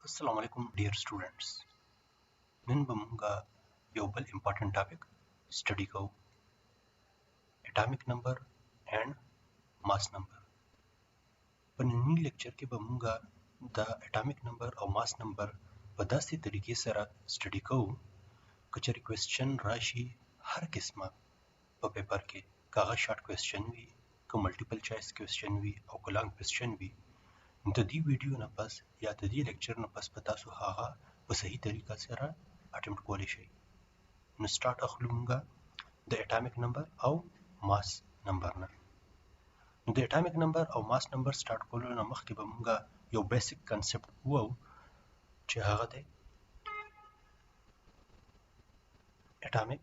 Assalamu alaikum dear students. نن به موږ یو بل امپورټنت ټاپک سټډي کوو اټامیک نمبر اینڈ ماس نمبر. په ننني لیکچر کې به موږ د اټامیک نمبر او ماس نمبر په داسې طریقې سره سټډي کوو که چېرې کوېسچن راشي هر قسمه په پیپر کې که هغه شارټ کوېسچن وي که ملټیپل چوایس کوېسچن وي او که لانګ کوېسچن وي د دې ویډیو نه پس یا د دې لیکچر نه پس په تاسو هغه په صحیح طریقه سره اټمپټ کولی شئ. نو سټارټ اخلو مونږه د اټامیک نمبر او ماس نمبر نه. نو د اټامیک نمبر او ماس نمبر سټارټ کولو نه مخکې به مونږه یو بیسیک کنسپټ ووایو چې هغه دی اټامیک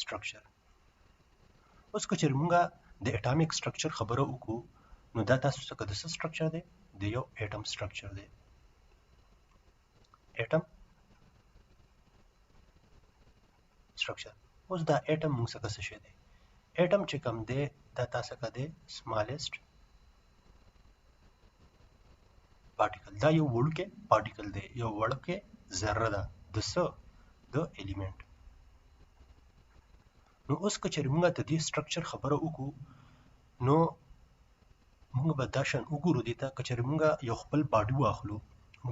سټرکچر. اوس که چېرې مونږه د اټامیک سټرکچر خبره وکړو نو دا تاسو څخه د څه سټرکچر دی؟ د یو اټم سټرکچر دی. اټم سټرکچر. اوس دا اټم موږ څخه څه شی دی؟ اټم چې کوم دی دا تاسو څخه دی سمالست پارټیکل. دا یو وړوکی پارټیکل دی، یو وړوکی ذره ده د څه؟ د الیمنټ. نو اوس که چېرې موږ د دې سټرکچر خبره وکړو نو موږ به دا شان وګورو دې ته که چېرې موږ یو خپل باډي واخلو.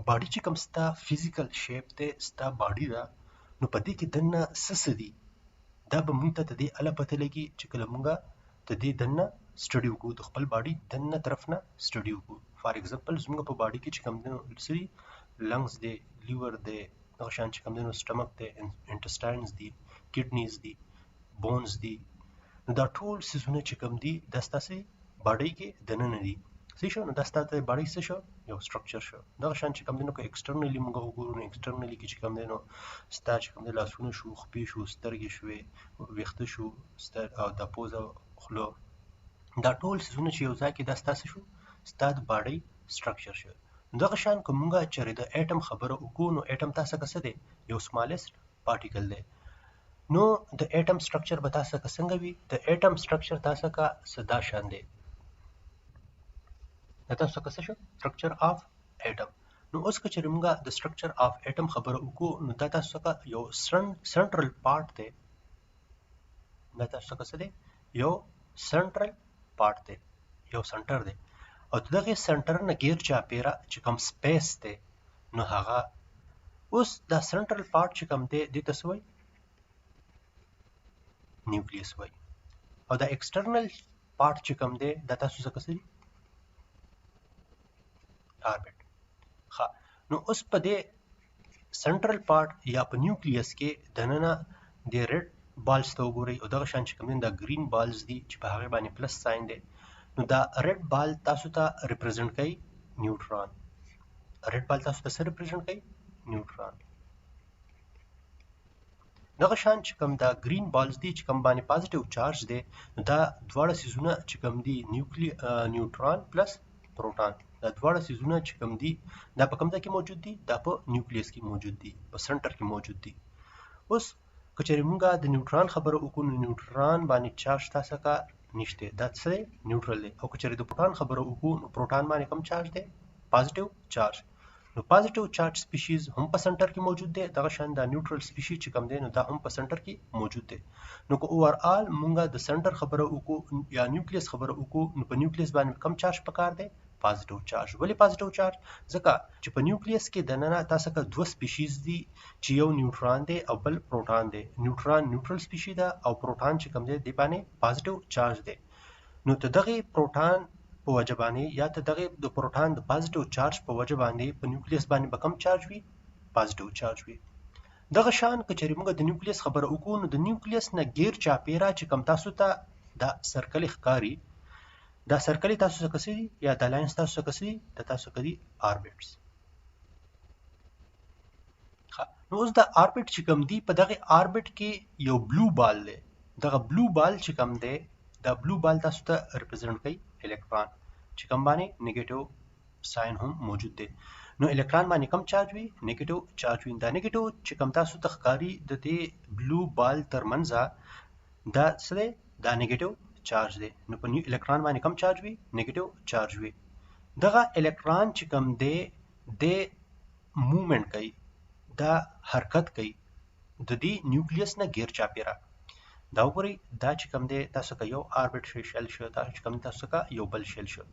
باډي چې کوم ستا فزیکل شیپ دی، ستا باډي ده، نو په دې کې دننه څه دي دا به موږ ته د دې اله پته لګي چې کله موږ د دې دننه سټډي وکړو، د خپل باډي دننه طرف نه سټډي وکړو. فار ایگزامپل زموږ په باډي کې چې کوم دی څه دي؟ لنګز دی، لیور دی، دغه شان چې کوم دی نو سټمک دی، انټسټاینز دي، کډنیز دي، بونز دي. نو دا ټول څیزونه چې کوم دي دا ستاسې باډۍ کې دننه دي. صحیح شو؟ نو دا ستا د باډۍ څه شو؟ یو سټرکچر شو. دغه شان چې کوم دی نو که ایکسټرنلي موږ وګورو نو ایکسټرنلي کې چې کوم دی نو ستا چې کوم دی لاسونه شو، خپې شو، سترګې شوې، ویښته شو، او دا پوزه، خوله، دا ټول څیزونه چې یو ځای کې دا ستاسې شو ستا د باډۍ سټرکچر شو. دغه شان که موږ چېرې د اټم خبره وکړو نو اټم تاسو څخه څه دی؟ یو سمالست پارټیکل دی. نو د اټم سټرکچر به تاسو څخه څنګه وي؟ د اټم سټرکچر تاسو څخه څه دا شان دی. دا تاسو څخه څه شو؟ سټرکچر آف اټم. نو اوس که چېرې موږ د سټرکچر آف اټم خبره وکړو نو دا تاسو څخه یو سنټرل پارټ دی. دا تاسو څخه څه دی؟ یو سنټرل پارټ دی، یو سنټر دی. او د دغې سنټر نه غیر چاپیره چې کوم سپیس دی نو هغه اوس دا سنټرل پارټ چې کوم دی دې ته څه وایي؟ نیوکلیس وایي. او دا ایکسټرنل پارټ چې کوم دی دا تاسو څخه څه دي؟ آربټ. ښه، نو اوس په دې سنټرل پارټ یا په نیوکلیس کې دننه د ریډ بالز ته وګورئ او دغه شان چې کوم دی دا ګرین بالز دي چې په هغې باندې پلس ساین دی. نو دا ریډ بال تاسو ته ریپرزنټ کوي نیوټران. ریډ بال تاسو ته څه ریپرزنټ کوي؟ نیوټران. دغه شان چې کوم دا ګرین بالز دي چې کوم باندې پازیټیو چارج دی نو دا دواړه څیزونه چې کوم دي نیوټران پلس پروټان، دا دواړه څیزونه چې کوم دي دا په کوم ځای کې موجود دي؟ دا په نیوکلیس کې موجود دي، په سنټر کې موجود دي. اوس که چېرې موږ د نیوټران خبره وکړو نو نیوټران باندې چارج تاسو څخه نشته، دا څه دی؟ نیوټرل دی. او که چېرې د پروټان خبره وکړو نو پروټان باندې کوم چارج دی؟ پازیټیو چارج. نو پازیټیو چارج سپیشیز هم په سنټر کې موجود دی، دغه شان دا نیوټرل سپیشیز چې کوم دی نو دا هم په سنټر کې موجود دی. نو که اوورآل مونږ د سنټر خبره وکړو یا نیوکلیس خبره وکړو نو په نیوکلیس باندې کم چارج پکار دی؟ پازیټیو چارج. ولې پازیټیو چارج؟ ځکه چې په نیوکلیس کې دننه تاسو څخه دوه سپیشیز دي چې یو نیوټران دی او بل پروټان دی. نیوټران نیوټرل سپیشي ده او پروټان چې کوم دی دی باندې پازیټیو چارج دی. نو ته دغه پروټان په وجه باندې یا ته دغه د پروټان د پازیټیو چارج په وجه باندې په نیوکلیس باندې به کم چارج وي؟ پازیټیو چارج وي. دغه شان که چېرې موږ د نیوکلیس خبره وکړو نو د نیوکلیس نه غیر چاپیره چې کوم تاسو ته دا سرکل ښکاري، دا سرکل تاسو څخه څه دي یا دا لاینز تاسو څخه څه دي؟ دا تاسو څخه دي آربټس. نو اوس دا آربټ چې کوم دی په دغه آربټ کې یو بلو بال دی. دغه بلو بال چې کوم دی دا بلو بال تاسو ته ریپرزنټ کوي الکترون چې کوم باندې نیگیټیو ساين هم موجود دی. نو الکترون باندې کم چارج وي؟ نیگیټیو چارج وي. دا نیگیټیو چې کوم تاسو ته ښکاري د دې بلو بال ترمنځ دا څه دی؟ دا نیگیټیو چارج دی نو په الکترون باندې کم چارج وي نیگیټیو چارج وي دغه الکترون چې کوم دی د موومنت کوي دا حرکت کوي د دې نیوکلیس نه غیر چاپیره دا وګورئ دا چې کوم دی تاسو کا یو آربیټ شیل شو دا چې کوم تاسو کا یو بل شیل شو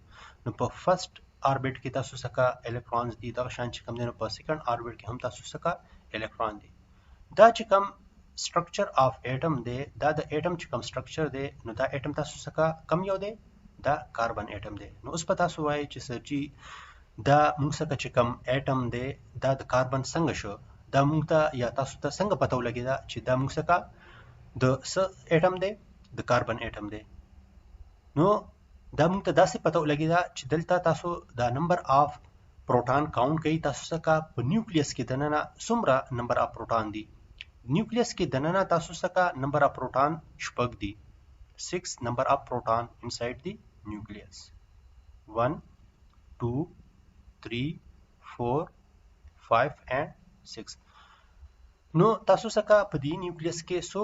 نو په فرست آربیټ کې تاسو سکا الکترونز دي دا شان چې کوم دی نو په سیکنډ آربیټ کې هم تاسو سکا الکترون دي دا چې کوم structure of atom دی دا د اټم چې کوم structure دی نو دا اټم تاسو څخه کم یو دی دا کاربن اټم دی نو اوس په تاسو وایي چې سرجی دا موږ څخه چې کوم اټم دی دا د کاربن څنګه شو دا موږ ته یا تاسو ته څنګه پته ولګی دا چې دا موږ څخه د س اټم دی د کاربن اټم دی نو دا موږ ته داسې پته ولګی دا چې دلته تاسو دا نمبر اف پروټون کاونټ کوي تاسو څخه په نیوکلیس کې دننه څومره نمبر اف پروټون دي نیوکلیس کې دننه تاسو څخه نمبر اف پروټون شپږ دي 6 number of proton inside the nucleus 1 2 3 4 5 and 6 نو تاسو څخه په دې نیوکلیس کې سو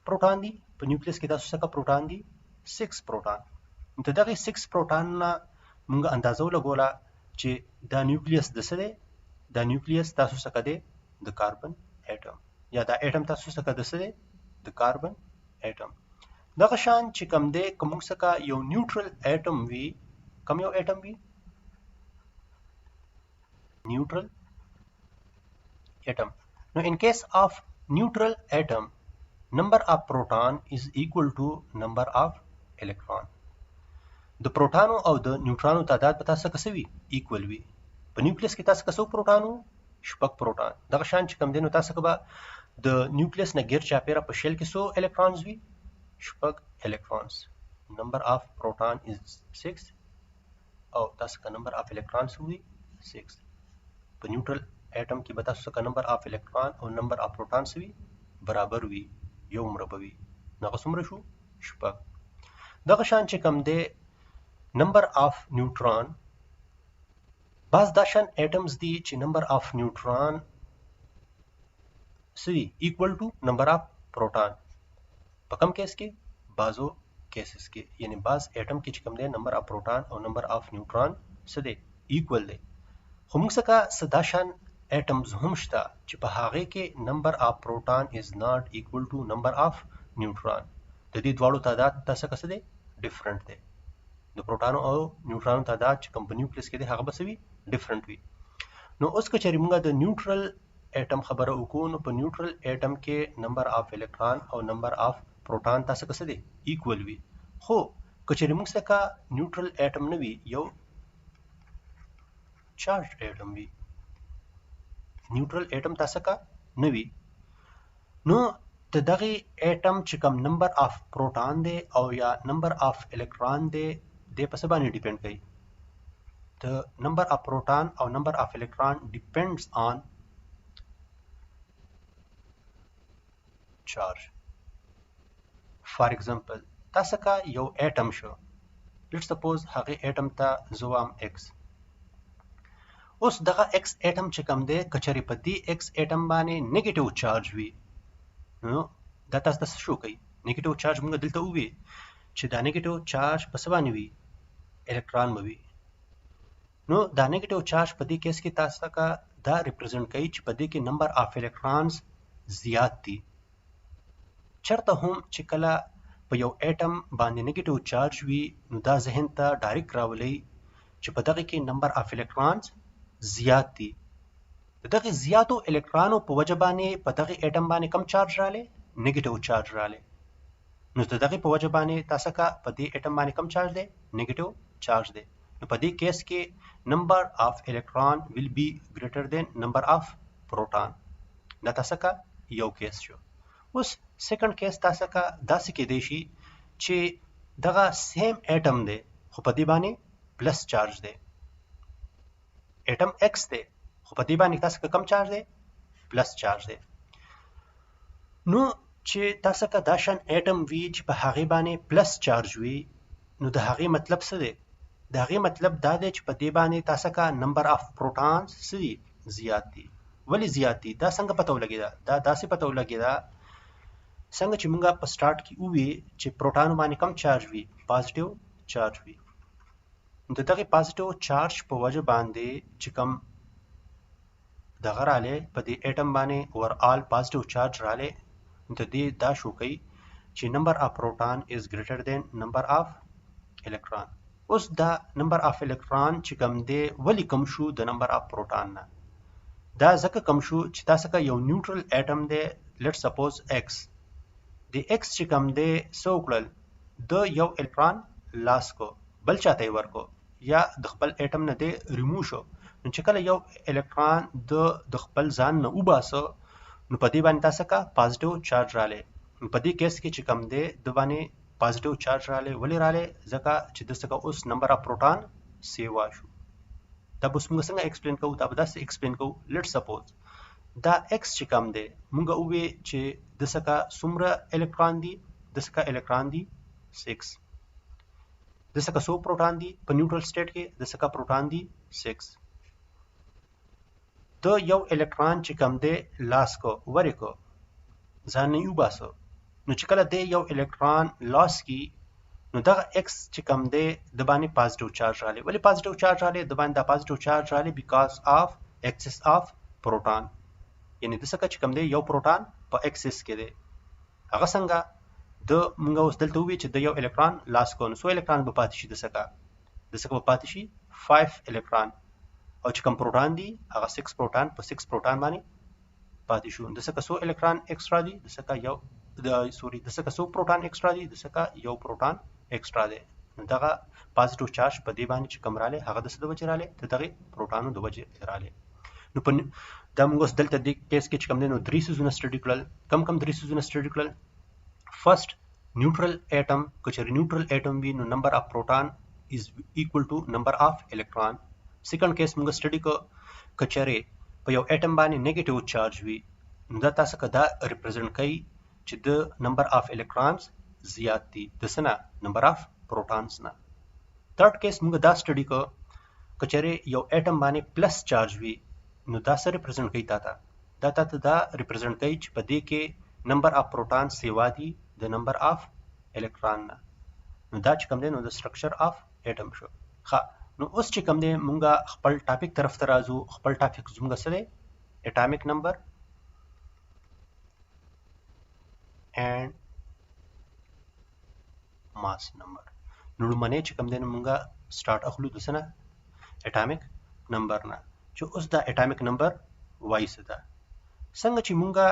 پروټون دي په نیوکلیس کې تاسو څخه پروټون دي 6 پروټون نو دغه 6 پروټون نه موږ اندازو لګولا چې دا نیوکلیس د څه دی دا نیوکلیس تاسو څخه دی د کاربن اټم یا دا اټم تاسو څخه د څه دی د کاربن اټم دغه شان چې کوم دی کوم څخه یو نیوټرل اټم وي کوم یو اټم وي نیوټرل atom. Now in case of neutral atom, number of proton is equal to number of electron. د پروټانو او د نیوټرانو تعداد په تاسو کې وي ایکوال وي په نیوکلیس کې تاسو کې پروټانو شپږ پروټان دغه شان چې کوم دینو تاسو کې به د نیوکلیس نه غیر چاپیره په شیل کې الکترونز وي شپږ الکترونز number of proton is 6 او تاسو کې number of electrons وي 6 په نیوټرل اټم کې به تاسو کې نمبر اف الکترون او نمبر اف پروټون وي برابر وي یو مربع وي نو څومره شو شپږ دغه شان چې کوم دی نمبر اف نیوټرون بعض دا شان اټمز دي چې نمبر اف نیوټرون سوي ایکوال ټو نمبر اف پروټون په کوم کیس کې بازو کیسز کې یعنی بعض اټم کې چې کوم دی نمبر اف پروټون او نمبر اف نیوټرون څه دی ایکوال دی خو موږ څخه صدا شان atoms هم شته چې په هغه کې number of proton is not equal to number of neutron د دې دواړو تعداد تاسو څه دی ډیفرنٹ دی د پروټانو او نیوټرانو تعداد چې کوم په نیوکلیس کې دی هغه به وي ډیفرنٹ وي نو اوس که چېرې موږ د نیوټرل اټم خبره وکړو نو په نیوټرل اټم کې نمبر اف الکترون او نمبر اف پروټون تاسو څه دی ایکوال وي خو که چېرې موږ څخه نیوټرل اټم نه وي یو چارج اټم وي نیوټرل اټم تاسو کا نه وي نو د دغه اټم چې کوم نمبر اف پروټون دی او یا نمبر اف الکترون دی د په څه باندې ډیپند کوي د نمبر اف پروټون او نمبر اف الکترون ډیپندز آن چارج فار ایگزامپل تاسو کا یو اټم شو لیټس سپوز هغه اټم ته زوام ایکس اوس دغه ایکس اټم چې کوم دی کچری په دې ایکس اټم باندې نیگیټیو چارج وي نو دا تاسو د شو کوي نیگیټیو چارج موږ دلته وې چې دا نیگیټیو چارج په څه باندې وي الکترون وي نو دا نیگیټیو چارج په دې کیس کې تاسو کا دا ریپرزینټ کوي چې په دې کې نمبر اف الکترونز زیات دي چرته هم چې کله په یو اټم باندې نیگیټیو چارج وي نو دا ذهن ته ډایرکټ راولي چې په دغه کې نمبر اف الکترونز زیات دي دغه زیاتو الکترونو په وجه باندې په دغه اټم باندې کم چارج رااله نیگیټیو چارج رااله نو دغه په وجه باندې تاسو کا په دې اټم باندې کم چارج دی نیگیټیو چارج دی نو په دې کیس کې نمبر اف الکترون will be greater than number of proton دا تاسو کا یو کیس شو اوس سیکنډ کیس تاسو کا داسې کې دی شي چې دغه سیم اټم دی خو په دې باندې پلس چارج دی اټم ایکس دی خو په دې باندې تاسو کم چارج دی پلس چارج دی نو چې تاسو کا دا شان اټم وی چې په هغه باندې پلس چارج وی نو د هغه مطلب څه دی د هغه مطلب دا دی چې په دې باندې تاسو کا نمبر اف پروټونز سي زیات دي ولی زیات دي دا څنګه پته ولګی دا داسې پته ولګی دا څنګه چې موږ په سٹارټ کې ووی چې پروټان باندې کم چارج وي پازیټیو چارج وي د دغه پازیټیو چارج په وجه باندې چې کم دغه رااله په دې اټم باندې اور آل پازیټیو چارج رااله د دې دا شو کوي چې نمبر اف پروټان از ګریټر دین نمبر اف الکترون اوس دا نمبر اف الکترون چې کم دی ولی کم شو د نمبر اف پروټان نه دا ځکه کم شو چې تاسو کا یو نیوټرل اټم دی لیټ سپوز ایکس د ایکس چې کم دی سو کړل د یو الکترون لاس کو بل چاته ورکو یا د خپل اټم نه دی ریمو شو نو چې کله یو الکترون د خپل ځان نه وباسه نو په دې باندې تاسو کا پازیټیو چارج رااله په دې کیس کې چې کم دی د باندې پازیټیو چارج رااله ولې رااله ځکه چې دغه اوس نمبر اف پروټان سیوا شو دا به موږ څنګه ایکسپلین کوو دا به داسې ایکسپلین کوو لیټ سپوز دا ایکس چې کم دی موږ وې چې دغه څومره الکترون دي دغه الکترون دي 6 دغه سو پروټان دي په نیوټرل سټیټ کې دغه پروټان دي 6 د یو الکترون چې کم دی لاس کو ورکو ځان نه یو باسو نو چې کله دی یو الکترون لاس کی نو دغه ایکس چې کم دی د باندې پازیټیو چارج رااله ولی پازیټیو چارج رااله د باندې د پازیټیو چارج رااله بیکاز اف ایکسس اف پروټان یعنی دغه چې کم دی یو پروټان په ایکسس کې دی هغه څنګه د موږ اوس دلته وی چې د یو الکترون لاس کو نو سو الکترون به پاتې شي دغه به پاتې شي 5 الکترون او چې کوم پروټان دي هغه 6 پروټان په 6 پروټان باندې پاتې شو دغه سو الکترون ایکسترا دي دغه یو دغه سو پروټان ایکسترا دي دغه یو پروټان ایکسترا دی دغه پازیټیو چارج په دې باندې چې کوم رااله هغه د څه د وجه رااله ته دغه پروټانو د وجه رااله نو په دا موږ دلته د کیس کې چې کوم نو درې سيزونه سټډي کړل کم درې سيزونه سټډي کړل فرست نیوټرل اټم کچری نیوټرل اټم وی نو نمبر اف پروټان از ایکوال ټو نمبر اف الکترون سیکنډ کیس موږ سټډي کو کچری په یو اټم باندې نیگیټیو چارج وی نو دا تاسو کدا ریپرزینټ کوي چې د نمبر اف الکترونز زیات دي د سنا نمبر اف پروټانز نه تھرد کیس موږ دا سټډي کو کچری یو اټم باندې پلس چارج وی نو دا سره ریپرزینټ کوي دا ریپرزینټ کوي چې په دې کې نمبر اف پروټان سیوا دي د نمبر اف الکترون نه نو دا چې کوم دی نو د سټرکچر اف اټم شو ښه نو اوس چې کوم دی مونږه خپل ټاپک طرف ته راځو خپل ټاپک زموږ سره اټامیک نمبر and mass number نو لمنه چې کوم دی مونږه سٹارټ اخلو د سنه اټامیک نمبر نه چې اوس دا اټامیک نمبر وای څه ده څنګه چې مونږه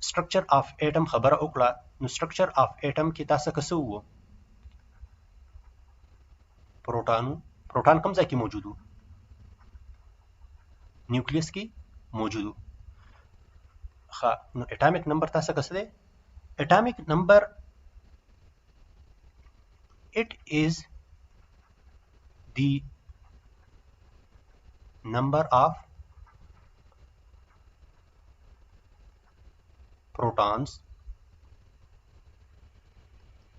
سټرکچر اف اټم خبره وکړه نو سټرکچر اف اټم کې تاسو کسو وو پروټان کوم ځای کې موجود وو نیوکلیس کې موجود وو ښه نو اټامیک نمبر تاسو کسه ده اټامیک نمبر it is the number of protons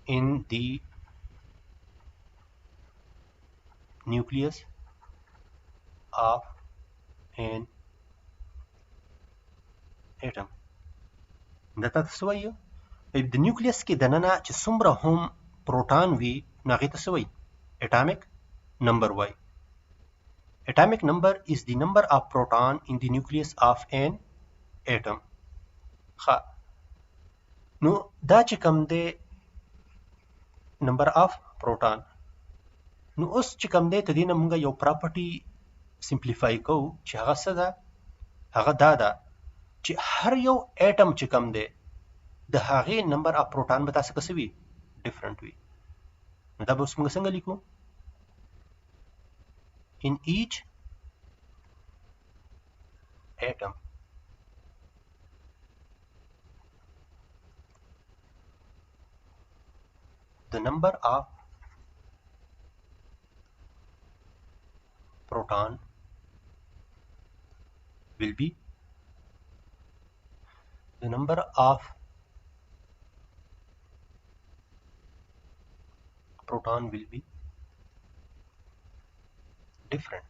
in the nucleus of an atom دا تاسو وایو د نیوکلیس کې دننه چې څومره هم پروټان وي ناغه ته سوی atomic number وای atomic number is the number of proton in the nucleus of an atom ښه نو دا چې کوم دی نمبر اف پروټان نو اوس چې کوم دی ته دینه موږ یو پراپرټي سمپلیفای کوو چې هغه څه ده هغه دا ده چې هر یو اټم چې کوم دی د هغه نمبر اف پروټان به تاسو کسوي ډیفرنٹ وي نو دا به اوس موږ څنګه لیکو in each atom the number of proton will be the number of proton will be different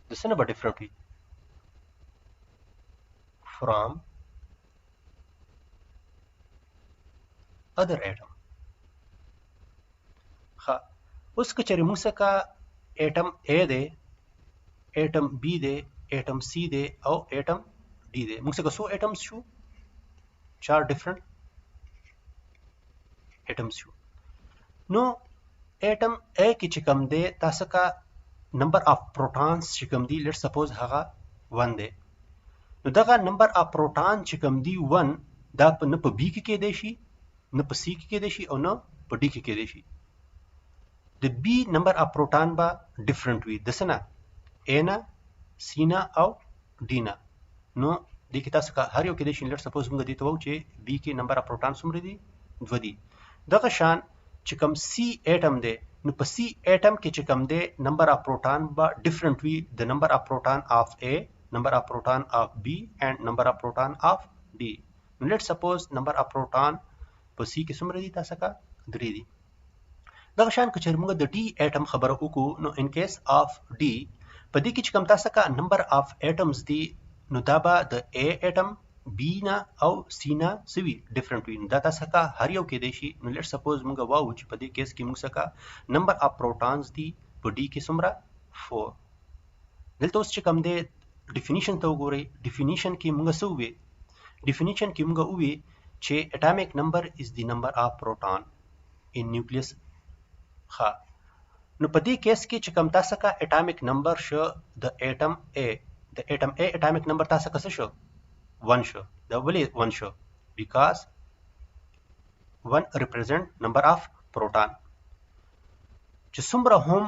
د څه نه به ډفرنټ وي فرام other atom. ها اوس که چېرې موږ څخه اټم A دی اټم B دی اټم C دی او اټم D دی موږ څخه څو اټمز شو 4 ډیفرنٹ اټمز شو نو اټم A کې چې کوم دی تاسو کا نمبر اف پروټونز چې کوم دی لیټس سپوز هغه 1 دی نو دغه نمبر اف پروټون چې کوم دی 1 دا نه په B کې کېدای شي نه په C کې کېدای شي او نه په D کې کېدای شي د B نمبر اف پروټون به ډیفرنٹ وي د څه نه A نه C نه او D نه نو د کې تاسو کا هر یو کېدای شي لیټس سپوز موږ دې ته وایو چې B کې نمبر اف پروټون څومره دي 2 دي دغه شان چې کوم C اټم دی نو په C اټم کې چې کوم دی نمبر اف پروټون به ډیفرنٹ وي د نمبر اف پروټون اف A number of proton of B and number of proton of D. Now let's suppose number of proton په C کې څومره دي تاسو کا 3 دي دغه شان که چېرې موږ د D اټم خبره وکړو نو ان کیس اف D په دې کې چې کوم تاسو کا نمبر اف اټمز دي نو دا به د A اټم B نه او C نه سوي ډیفرنٹ وي دا تاسو کا هر یو کې دی شي نو لیټس سپوز موږ واو چې په دې کیس کې موږ څخه نمبر اف پروټونز دي په D کې څومره 4 دلته اوس چې کوم دی ډیفینیشن ته وګورئ ډیفینیشن کې موږ څه وې ډیفینیشن کې موږ وې چې اټامیک نمبر از دی نمبر اف پروټون ان نیوکلیس ها نو په دې کیس کې چې کوم تاسو کا اټامیک نمبر شو د اټم A د اټم A اټامیک نمبر تاسو کا څه شو 1 شو دا ولې 1 شو بیکاز 1 ریپرزینټ نمبر اف پروټون چې څومره هم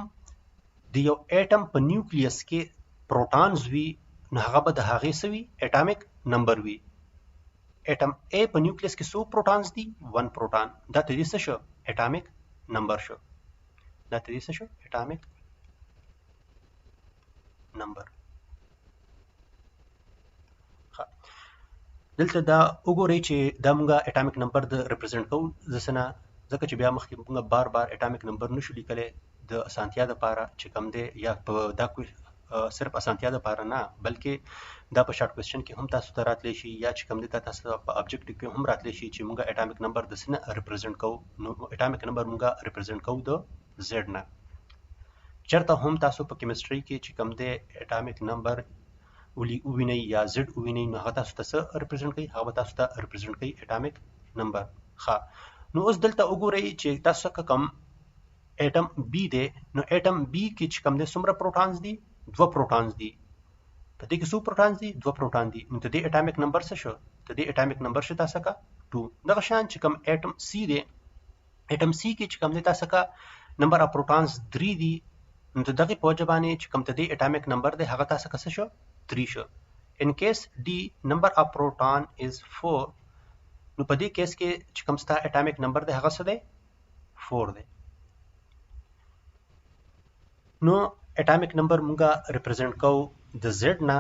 د یو اټم په نیوکلیس کې پروټونز وي نو هغه به د هغې څه وي اټامیک نمبر وي اټم A په نیوکلیس کې څو پروټونز دي 1 پروټون دا ته دې څه شو اټامیک نمبر شو دا ته دې څه شو اټامیک نمبر دلته دا وګورئ چې دا مونږه اټامیک نمبر د ریپرزینټ کوو ځکه ځکه چې بیا مخکې مونږ بار بار اټامیک نمبر نشو لیکلی د اسانتیا لپاره چې کوم دی یا په دا صرف اسانتیا لپاره نه بلکې دا په شارټ کوېسچن کې هم تاسو ته راتلی شي یا چې کوم دی تاسو په ابجیکټیو کې هم راتلی شي چې مونږ اټامیک نمبر د څه نه ریپرزینټ کوو نو اټامیک نمبر مونږ ریپرزینټ کوو د زیډ نه چېرته هم تاسو په کیمسټري کې چې کوم دی اټامیک نمبر ووینئ یا زیډ ووینئ نو هغه تاسو ته څه ریپرزینټ کوي هغه به تاسو ته ریپرزینټ کوي اټامیک نمبر ښه نو اوس دلته وګورئ چې تاسو کوم اټم B دی نو اټم B کې چې کوم دی څومره پروټونز دي 2 پروټونز دي په دې کې څو پروټونز دي 2 پروټون دي نو د دې اټامیک نمبر څه شو د دې اټامیک نمبر شو تاسو کا 2 دغه شان چې کوم اټم C دی اټم C کې چې کوم دی تاسو کا نمبر اف پروټونز 3 دي نو دغه په وجه باندې چې کوم د دې اټامیک نمبر دی هغه تاسو کا څه شو 3 شو ان کیس D نمبر اف پروټون از 4 نو په دې کیس کې چې کوم ستا اټامیک نمبر دی هغه څه دی 4 دی نو اټامیک نمبر مونږه ریپرزینټ کوو د زیډ نه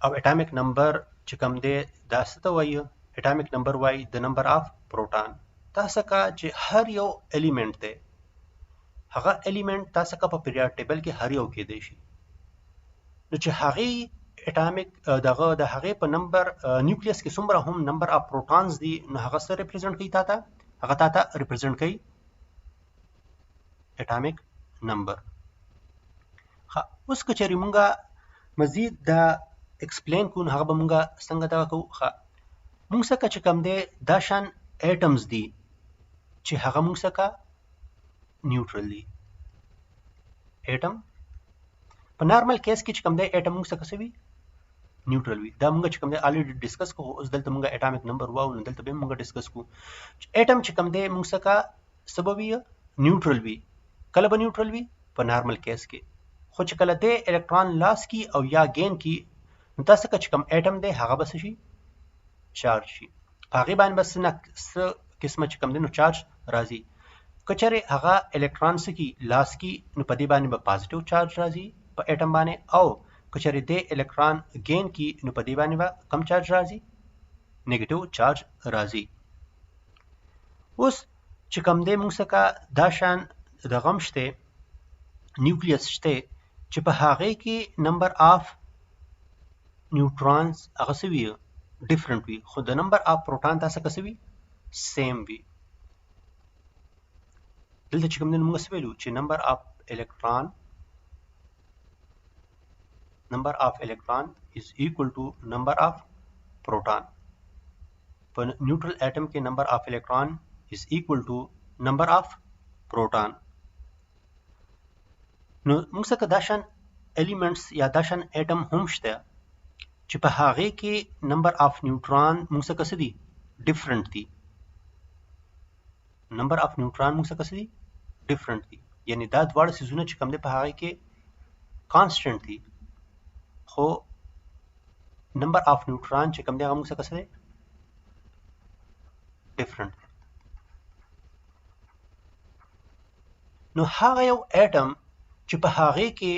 او اټامیک نمبر چې کوم دی دا څه ته وایي اټامیک نمبر وایي د نمبر اف پروټون تاسو کا چې هر یو الیمنٹ دی هغه الیمنٹ تاسو کا په پیریاډ ټیبل کې هر یو کېدای شي نو چې هغې اټامیک دغه د هغې په نمبر نیوکلیس کې څومره هم نمبر اف پروټونز دي نو هغه څه ریپرزینټ کوي تا ته هغه تا ته ریپرزینټ کوي اټامیک نمبر اوس که چېرې مونږه مزید دا ایکسپلین کوو نو هغه به مونږه څنګه دغه کوو مونږ څخه چې کوم دی دا شان اټمز دي چې هغه مونږ څخه نیوټرل دي اټم په نارمل کیس کې چې کوم دی اټم مونږ څخه څه وي نیوټرل وي دا مونږ چې کوم دی الریډي ډسکس کوو اوس دلته مونږ اټامیک نمبر واو نو دلته به مونږ ډسکس کوو اټم چې کوم دی مونږ څخه څه به وي نیوټرل وي کله به نیوټرل وي په نارمل کیس کې خو چې کله دی الکترون لاس کی او یا گین کی نو تاسو که چې کوم اټم دی هغه به څه شي چارج شي په هغې باندې به څه قسمه چې کوم دی نو چارج راځي که چېرې هغه الکترون څه کی لاس کی نو په دې باندې به پازیټیو چارج راځي په اټم باندې او که چېرې دی الکترون گین کی نو په دې باندې به کم چارج راځي نیگیټیو چارج راځي اوس چې کوم دی موږ څخه دا شان دغه هم شته نیوکلیس شته چې په هغه کې نمبر اف نیوټرانز هغه څه وي ډیفرنٹ وي خو د نمبر اف پروټان تاسو څه وي سیم وي دلته چې کوم نن موږ څه ویلو چې نمبر اف الکترون is equal to number of proton په نیوټرل اټم کې نمبر اف الکترون is equal to number of proton نو موږ څنګه داشن الیمنټس یا داشن اټم هم شته چې په هغه کې نمبر اف نیوټرون موږ څنګه څه دي ډیفرنٹ دي نمبر اف نیوټرون موږ څنګه څه دي ډیفرنٹ دي یعنی دا دواړه سيزونه چې کوم دي په هغه کې کانسټنټ دي خو نمبر اف نیوټرون چې کوم دی هغه موږ څنګه څه دي ډیفرنٹ نو هغه یو اټم چې په هغه کې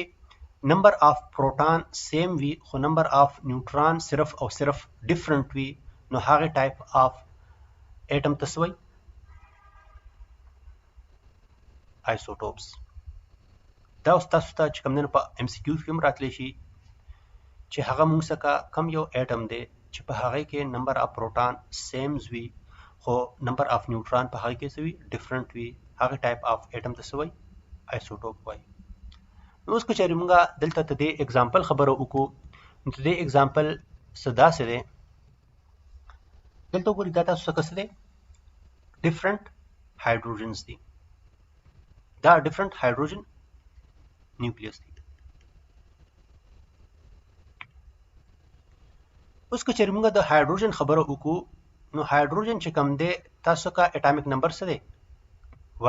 نمبر اف پروټون سیم وي خو نمبر اف نیوټرون صرف او صرف ډیفرنٹ وي نو هغه ټایپ اف اټم تسوي آیسوټوپس دا اوس تاسو ته چې کوم نه په ام سی کیو کې هم راتلی شي چې هغه موږ څخه کم یو اټم دی چې په هغه کې نمبر اف پروټون سیم وي خو نمبر اف نیوټرون په هغه کې څه وي ډیفرنٹ وي هغه ټایپ اف اټم تسوي آیسوټوپ وایي اوس که چېرې موږ دلته د دې اگزامپل خبره وکړو نو د دې اگزامپل څه داسې دی دلته وګورئ دا تاسو څه څه دی ډیفرنٹ هایدروجنز دي دا ډیفرنٹ هایدروجن نیوکلیس دي اوس که چېرې موږ د هایدروجن خبره وکړو نو هایدروجن چې کوم دی تاسو کا اټامیک نمبر څه دی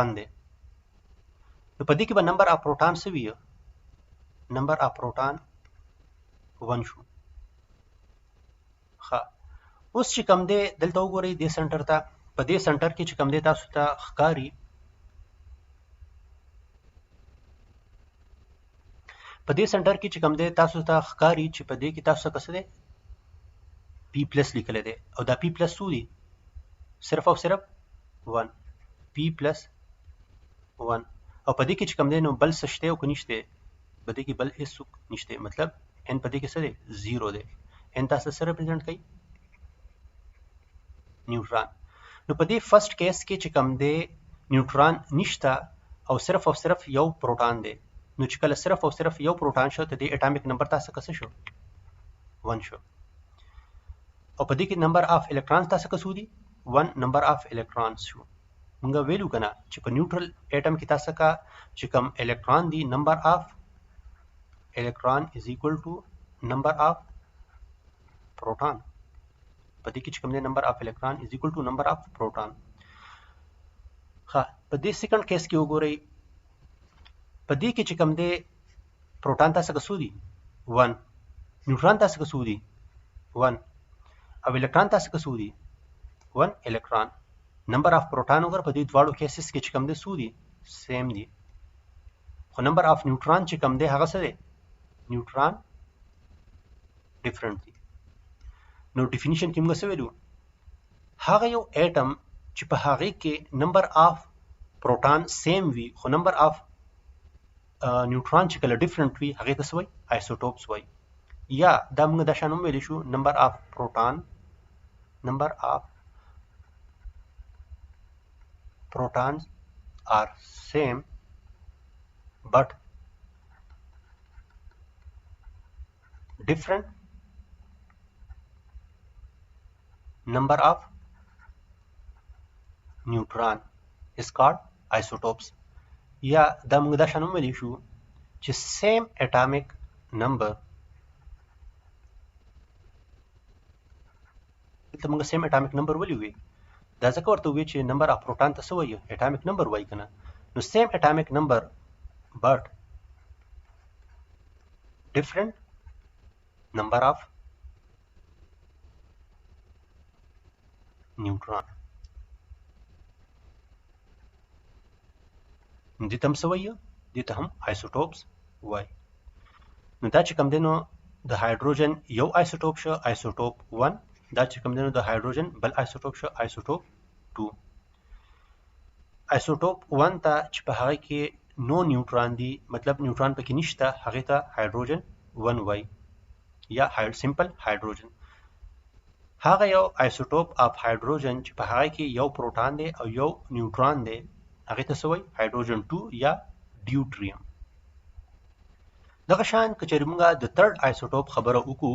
1 دی نو په دې کې به نمبر اف پروټون څه وي نمبر اف پروټون 1 شو ښه اوس چې کوم دی دلته وګورئ دې سنټر ته په دې سنټر کې چې کوم دی تاسو ته ښکاري په دې سنټر کې چې کوم دی تاسو ته ښکاري چې په دې کې تاسو څه دی پی پلس لیکل دی او دا پی پلس څو دی صرف او صرف 1 پی پلس 1 او په دې کې چې کوم دی نو بل څه شته او که نشته په دې کې بل هیڅ نشته مطلب ان په دې کې څه دی 0 دی ان تاسو سره ریپرزینټ کوي نیوټرون نو په دې فرست کیس کې چې کوم دی نیوټرون نشته او صرف یو پروټون دی نو چې کله صرف او صرف یو پروټون شو ته د اټامیک نمبر تاسو څه شو 1 شو او په دې کې نمبر اف الکترونز تاسو څه دي 1 نمبر اف الکترونز شو موږ ویلو کنه چې په نیوټرل اټم کې تاسو کا چې کوم الکترون دی نمبر اف الکترون از ایکوال ټو نمبر اف پروټون په دې کې چې کوم دی نمبر اف الکترون از ایکوال ټو نمبر اف پروټون ها په دې سیکنډ کیس کې وګورئ په دې کې چې کوم دی پروټون تاسو کا سودي 1 نیوټرون تاسو کا سودي 1 او الکترون تاسو کا سودي 1 الکترون نمبر اف پروټون وګور په دې دواړو کیسز کې چې کوم دی سودي سیم دي خو نمبر اف نیوټرون چې کوم دی هغه څه دی نیوټرون ډیفرنٹ دي نو ډیفینیشن کې موږ څه ویلو هغه یو اټم چې په هغه کې نمبر اف پروټون سیم وي خو نمبر اف نیوټرون چې کله ډیفرنٹ وي هغه ته څه وایي آیسوټوپس وایي یا دا موږ د شان ویل شو نمبر اف پروټون نمبر اف protons are same but different number of neutron is called isotopes یا دا موږ دا شان ویلی شو چې same atomic number دلته موږ same atomic number ولې وی دا ځکه ورته وی چې نمبر اف پروټون ته څه وایي اټامیک نمبر وایي کنه نو سیم اټامیک نمبر بٹ ډیفرنٹ نمبر اف نیوټرون دې ته هم څه وایي دې ته هم آیسوټوپس وایي نو دا چې کوم دی نو د هایدروجن یو آیسوټوپ شو آیسوټوپ 1 دا چې کوم دی نو د هایدروجن بل آیسوټوپ شو آیسوټوپ 2 آیسوټوپ 1 ته چې په هغه کې نو نیوټران دی مطلب نیوټران پکې نشته هغه ته هایدروجن 1 وای یا سمپل هایدروجن. هغه یو آیسوټوپ اف هایدروجن چې په هغه کې یو پروټون دی او یو نیوټران دی هغه ته سوی هایدروجن 2 یا ډیوټریم. دغه شان کچې موږ د تھرد آیسوټوپ خبره وکړو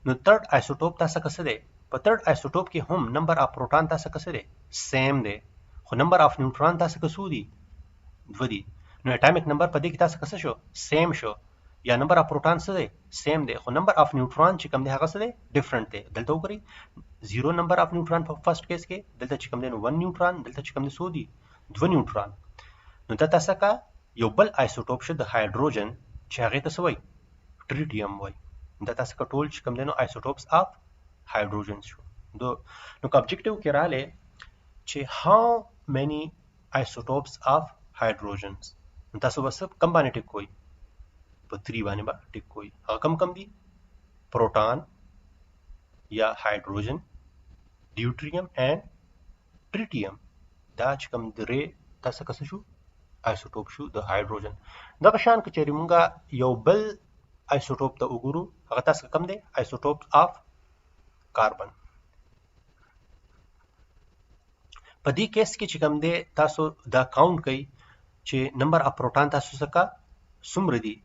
نو تھرد آیسوټوپ تاسو څه دی؟ په تھرد آیسوټوپ کې هم نمبر اف پروټون تاسو څه دی؟ سیم دی، خو نمبر اف نیوټران تاسو څه دی؟ 2 دی. نو اټامیک نمبر په دې کې تاسو څه شو؟ سیم شو، یا نمبر اف پروټون څه دی؟ سیم دی، خو نمبر اف نیوټران چې کوم دی هغه څه دی؟ ډیفرنٹ دی. دلته وګورئ 0 نمبر اف نیوټران په فرست کیس کې، دلته چې کوم دی 1 نیوټران، دلته چې کوم دی سو دی 2 نیوټران. نو دا تاسو کا یو بل آیسوټوپ شه د هایدروجن چې هغه ته سوی ټریټیم وای. دا تاسو کا ټول چې کوم دی نو آیسوټوپس اف هایدروجن شو. نو که ابجیکټیو کې رااله چې هاو مینی آیسوټوپس اف هایدروجنز، نو تاسو بس کم باندې ټیک کوئ؟ په 3 باندې با ټیک کوئ. هغه کم دي؟ پروټون یا هایدروجن، ډیوټریم اینڈ ټریټیم. دا چې کوم درې تاسو کس شو آیسوټوپ شو د هایدروجن. دغه شان که چېرې مونږه یو بل آیسوټوپ ته وګورو هغه تاسو کم دی؟ آیسوټوپ اف کاربن. په دې کیس کې چې کوم دی تاسو دا کاونټ کوئ چې نمبر اف پروټون تاسو څخه څومره دي.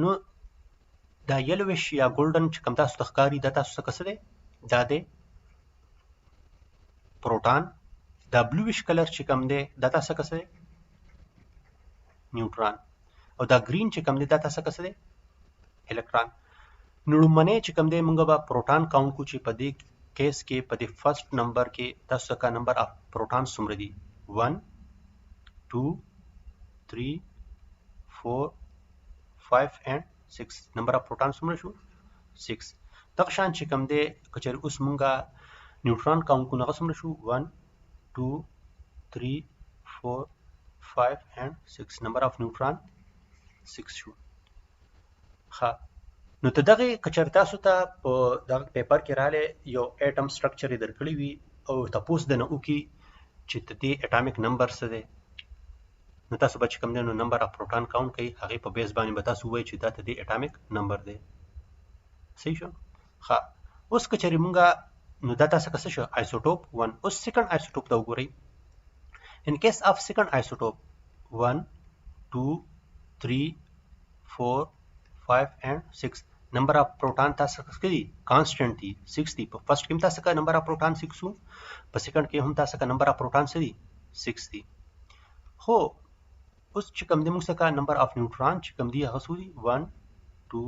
نو دا یلوش یا ګولډن چې کوم تاسو تخکاری دا تاسو څخه څه دی؟ دا دی پروټون. دا بلویش کلر چې کوم دی دا تاسو څخه څه دی؟ نیوټران. او دا گرین چې کوم دی دا تاسو څخه څه دی؟ الکترون. نو لومړنی چې کوم دی موږ به پروټون کاونټ کو چې په دې کیس کې په دې فرست نمبر کې تاسو څخه نمبر اف پروټون څومره دي؟ 1 2 3 4 5 and 6. نمبر اف پروټون څومره شو؟ 6. دغه شان چې کوم دی کچېر اوس مونږه نیوټران کاونټ کو هغه څومره شو؟ 1 2 3 4 5 and 6. نمبر اف نیوټران 6 شو. ښه، نو ته دغه کچېر تاسو ته په دغه پیپر کې رااله یو اټم سټرکچر یې درکړی وي او تاسو د نه وکي چې د دې اټامیک نمبر څه دی. نو تاسو به چې کوم دی نو نمبر اف پروټون کاونټ کوئ، هغې په بیس باندې به تاسو ووایئ چې دا د دې اټامیک نمبر دی. صحیح شو؟ ښه، اوس که چېرې مونږه نو دا تاسو که څه شو؟ آیسوټوپ 1. اوس سیکنډ آیسوټوپ ته وګورئ. ان کیس اف سیکنډ آیسوټوپ 1 2 3 4 5 and 6. نمبر اف پروټون تاسو څه دي؟ کانسټنټ دي، 6 دي. په فرست کې هم تاسو کا نمبر اف پروټون 6 وو، په سیکنډ کې هم تاسو کا نمبر اف پروټون څه دي؟ 6 دي. خو اوس چې کوم دی موږ څخه نمبر اف نیوټران چې کوم دی هغه څو دي؟ 1 2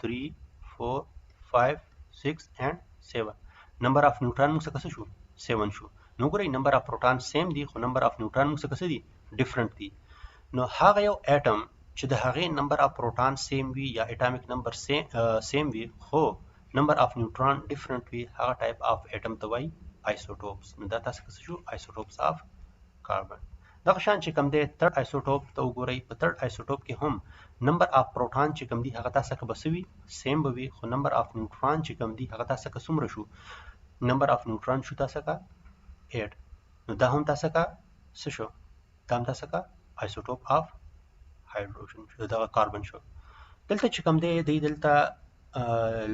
3 4 5 6 and 7. نمبر اف نیوټران موږ څخه څه شو؟ 7 شو. نو ګورئ نمبر اف پروټون سیم دی خو نمبر اف نیوټران موږ څخه څه دي؟ ډیفرنٹ دي. نو هغه یو اټم چې د هغې نمبر اف پروټون سیم وي یا اټامیک نمبر سیم وي خو نمبر اف نیوټران ډیفرنٹ وي هغه ټایپ اف اټم ته وایي آیسوټوپس. نو دا تاسو څه شو؟ آیسوټوپس اف کاربن. دغه شان چې کوم دی تھرد آیسوټوپ ته وګورئ. په تھرد آیسوټوپ کې هم نمبر اف پروټون چې کوم دی هغه تاسو څخه به څه وي؟ سیم به وي، خو نمبر اف نیوټران چې کوم دی هغه تاسو څخه څومره شو؟ نمبر اف نیوټران شو تاسو څخه 8. نو دا هم تاسو څخه څه شو؟ دا هم تاسو څخه آیسوټوپ اف هایدروجن شو، دغه کاربن شو. دلته چې کوم دی دلته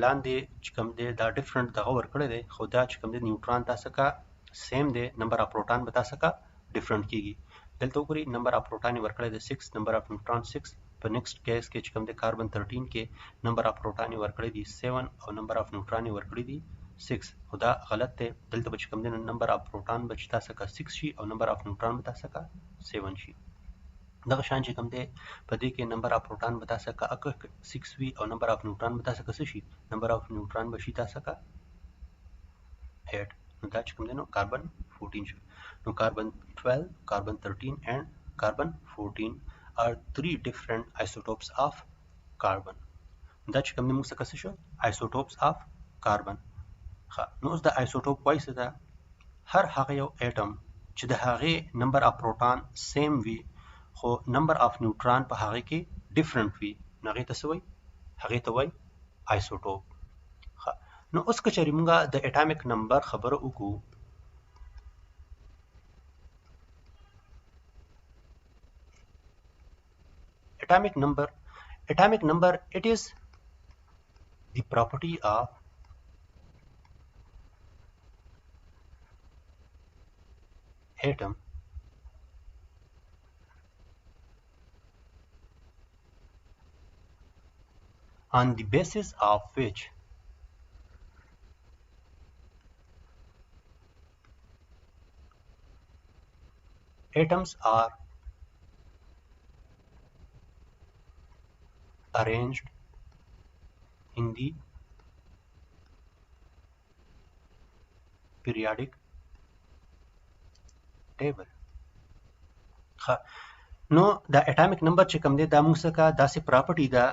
لاندې چې کوم دی دا ډیفرنٹ دغه ورکړی دی، خو دا چې کوم دی نیوټران تاسو څخه سیم دی، نمبر اف پروټون به تاسو څخه ډیفرنٹ کیږي. دلته وګورئ نمبر اف پروټون یې ورکړی دی 6، نمبر اف نیوټران 6. په نیکسټ کیس کې چې کوم دی کاربن 13 کې نمبر اف پروټون یې ورکړی دی 7 او نمبر اف نیوټران یې ورکړی دی 6. خو دا غلط دی. دلته به چې کوم دی نمبر اف پروټون به چې تاسو څخه 6 شي او نمبر اف نیوټران به تاسو څخه 7 شي. دغه شان چې کوم دی په دې کې نمبر اف پروټون به تاسو څخه 6 وي او نمبر اف نیوټران به تاسو څخه څه شي؟ نمبر اف نیوټران به شي تاسو څخه 8. نو دا چې کوم دی نو کاربن 14 شو. نو کاربن 12, carbon 13 and carbon 14 are 3 different isotopes of carbon. دا چې کوم دی موږ څخه څه شو؟ isotopes of carbon. ښه، نو اوس د آیسوټوپ وایي څه ده؟ هر هغه یو اټم چې د هغې نمبر اف پروټون سیم وي خو نمبر اف نیوټران په هغې کې ډیفرنٹ وي، نو هغې ته څه وایي؟ هغې ته وایي آیسوټوپ. ښه، نو اوس که چېرې موږ د اټامیک نمبر خبره وکړو atomic number, it is the property of atom on the basis of which atoms are arranged in the periodic table. نو دا اټامیک نمبر چې کوم دی دا موږ څخه داسې پراپرټي ده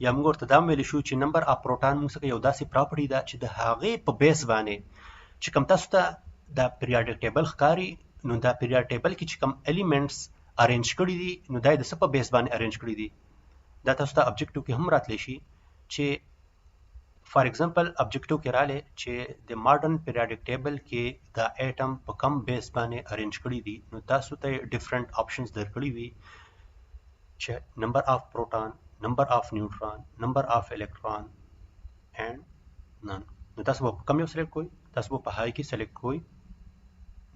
یا موږ ورته دا ویلی شو چې نمبر اف پروټان موږ څخه یو داسې پراپرټي ده چې د هغې په بیس باندې چې کوم تاسو ته دا پیریاډیک ټیبل ښکاري نو دا پیریاډ ټیبل کې چې کوم الیمنټس ارینج کړي دي نو دا یې د څه په بیس باندې ارینج کړي دي دا تاسو ته ابجیکټیو کې هم راتلی شي چې فار ایگزامپل ابجیکټیو کې رالی چې د ماډرن پیریاډیک ټیبل کې دا ایټم په کم بیس باندې ارینج کړي دي نو تاسو ته ډیفرنٹ آپشنز درکړي وي چې نمبر آف پروټان نمبر آف نیوټران نمبر آف الکتران اینڈ نن نو تاسو به کم یو سلیکټ کوئ تاسو به په های کې سلیکټ کوئ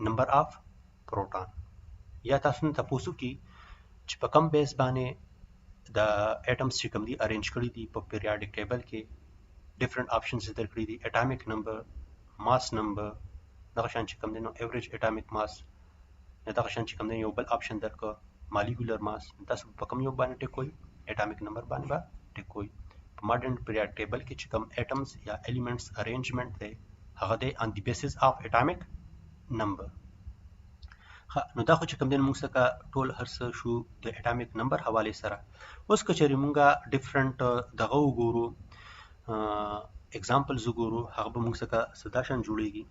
نمبر آف پروټان یا تاسو نه تاسو کې چې په کم بیس باندې د ایټمز چې کوم دي ارینج کړي دي په پیریاډیک ټیبل کې different options درکړي دي atomic number mass number دغه شان چې کوم دی نو average atomic mass دغه شان چې کوم دی یو بل option درکړه molecular mass تاسو په کوم یو باندې ټیکوي atomic number باندې با ټیکوي په modern periodic table کې چې کوم atoms یا elements arrangement دی هغه دی on the basis of atomic number نو دا خو چې کوم دی موږ څخه ټول هر څه شو د atomic number حواله سره اوس که چېرې موږ different دغه وګورو اگزامپلز وګورو هغه به موږ څخه ساده شان جوړیږي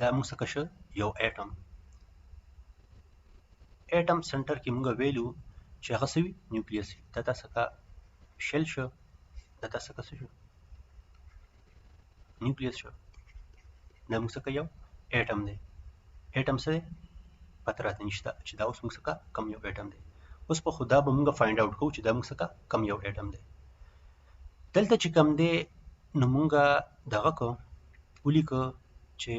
دا موږ څخه شو یو اټم سنټر کې موږ ویلو چې هغه سوي نیوکلیس دا تاسو څخه شل شو دا تاسو څخه شو نیوکلیس شو دا موږ څخه یو اټم دی اټم څه پته راته نشته چې دا اوس موږ څخه کم یو اټم دی اوس په خدا به موږ فایند اوټ کوو چې دا موږ څخه کم یو اټم دی دلته چې کم دی نو موږ دغه کو ولیکو چې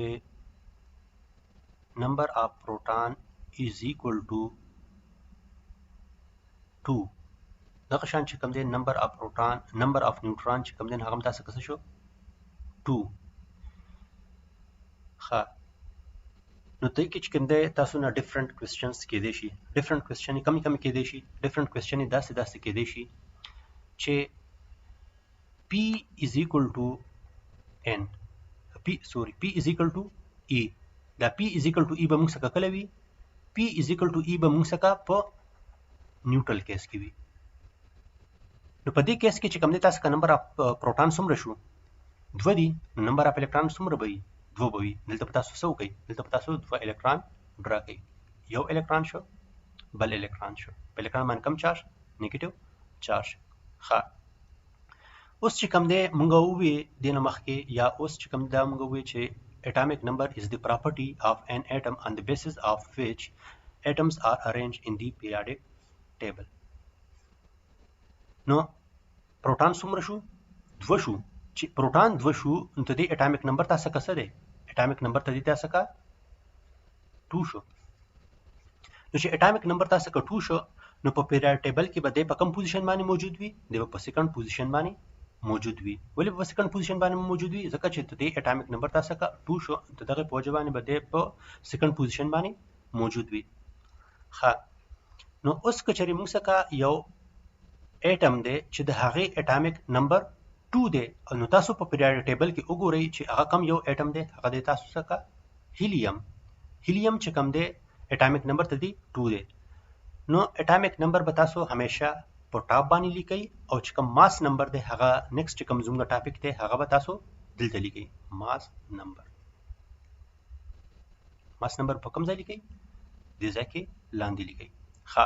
نمبر اف پروټان از ایکوال ټو 2 دغه شان چې کم دی نمبر اف پروټان نمبر اف نیوټران چې کم دی هغه هم تاسو څه شو 2 ښه نو دې کې چې کوم دی تاسو نه ډیفرنٹ کوېسچنز کېدای شي ډیفرنٹ کوېسچن کمی کېدای شي ډیفرنٹ کوېسچن داسې کېدای شي چې P is equal to N P is equal to E دا P is equal to E به موږ څخه کله وي P is equal to E به موږ څخه په نیوټرل کیس کې وي نو په دې کیس کې چې کوم دی تاسو کا نمبر اف پروټان څومره شو 2 دي نمبر اف الکترون څومره به وي 2 به وي دلته په تاسو څه وکړئ دلته په تاسو 2 الکترون ډرا کړئ یو الکترون شو بل الکترون شو په الکترون باندې کم چارج نیگیټیو چارج ښه اوس چې کوم دی مونږ ووی دینه مخکې یا اوس چې کوم دا مونږ ووی چې atomic number is the property of an atom on the basis of which atoms are arranged in the periodic table نو پروټان څومره شو 2 شو چې پروټان 2 شو نو ته دې atomic number تاسو څه ده atomic number ته دې تاسو کا 2 شو نو چې atomic number تاسو کا 2 شو نو په periodic table کې به د په کوم پوزیشن باندې موجود وي د په سیکنډ پوزیشن باندې موجود وي ولې په سیکنډ پوزیشن باندې موجود وي ځکه چې د اټامیک نمبر تاسو کا 2 شو ته دغه په وجه باندې بده په سیکنډ پوزیشن باندې موجود وي ښه نو اوس کچري موږ څخه یو اټم دی چې د هغه اټامیک نمبر 2 دی نو تاسو په پیریاډیک ټیبل کې وګورئ چې هغه کم یو اټم دی هغه د تاسو څخه هیلیم چې کم دی اټامیک نمبر ته دی 2 دی نو اټامیک نمبر به تاسو همیشه په ټاپ باندې لیکئ او چې کوم ماس نمبر دی هغه نیکسټ کوم زموږ ټاپک دی هغه به تاسو دلته لیکئ ماس نمبر په کوم ځای لیکئ دې ځای کې لاندې لیکئ ښه